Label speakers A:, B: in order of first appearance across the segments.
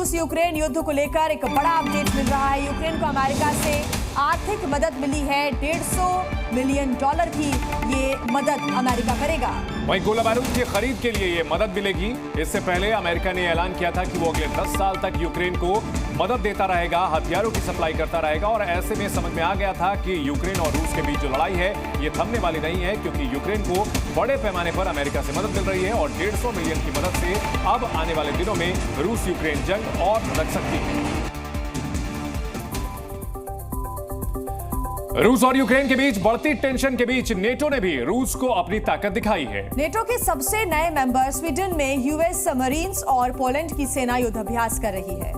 A: रूस यूक्रेन युद्ध को लेकर एक बड़ा अपडेट मिल रहा है। यूक्रेन को अमेरिका से आर्थिक मदद मिली है। $150 मिलियन की ये मदद अमेरिका करेगा।
B: वहीं गोला बारूद की खरीद के लिए ये मदद मिलेगी। इससे पहले अमेरिका ने ऐलान किया था कि वो अगले 10 साल तक यूक्रेन को मदद देता रहेगा, हथियारों की सप्लाई करता रहेगा। और ऐसे में समझ में आ गया था कि यूक्रेन और रूस के बीच जो लड़ाई है ये थमने वाली नहीं है, क्योंकि यूक्रेन को बड़े पैमाने पर अमेरिका से मदद मिल रही है और 150 मिलियन की मदद से अब आने वाले दिनों में रूस यूक्रेन जंग और भड़क सकती है। रूस और यूक्रेन के बीच बढ़ती टेंशन के बीच नेटो ने भी रूस को अपनी ताकत दिखाई है।
A: नेटो के सबसे नए मेंबर स्वीडन में यूएस सबमरीन्स और पोलैंड की सेना युद्धाभ्यास कर रही है।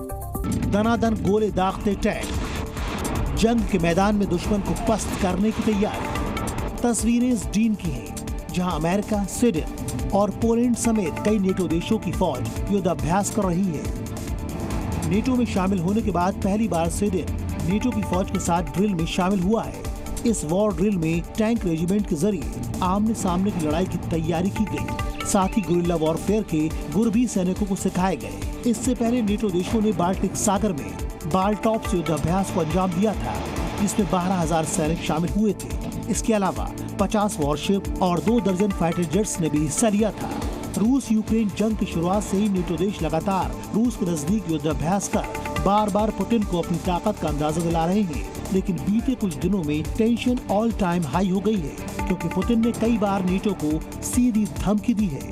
C: दनादन गोले दागते टैंक, जंग के मैदान में दुश्मन को पस्त करने की तैयारी। तस्वीरें इस डीन की हैं, जहां अमेरिका, स्वीडन और पोलैंड समेत कई नेटो देशों की फौज युद्धाभ्यास कर रही है। नेटो में शामिल होने के बाद पहली बार स्वीडन नेटो की फौज के साथ ड्रिल में शामिल हुआ है। इस वॉर ड्रिल में टैंक रेजिमेंट के जरिए आमने सामने की लड़ाई की तैयारी की गई। साथ ही गुरिल्ला वॉरफेयर के गुर भी सैनिकों को सिखाए गए। इससे पहले नेटो देशों ने बाल्टिक सागर में बाल्टॉप्स युद्धाभ्यास को अंजाम दिया था, जिसमें 12,000 सैनिक शामिल हुए थे। इसके अलावा 50 वॉरशिप और 2 दर्जन फाइटर जेट्स ने भी हिस्सा लिया था। रूस यूक्रेन जंग की शुरुआत से ही नेटो देश लगातार रूस के नजदीक युद्धाभ्यास कर बार बार पुतिन को अपनी ताकत का अंदाजा दिला रहे हैं। लेकिन बीते कुछ दिनों में टेंशन ऑल टाइम हाई हो गई है, क्योंकि पुतिन ने कई बार नेटो को सीधी धमकी दी है।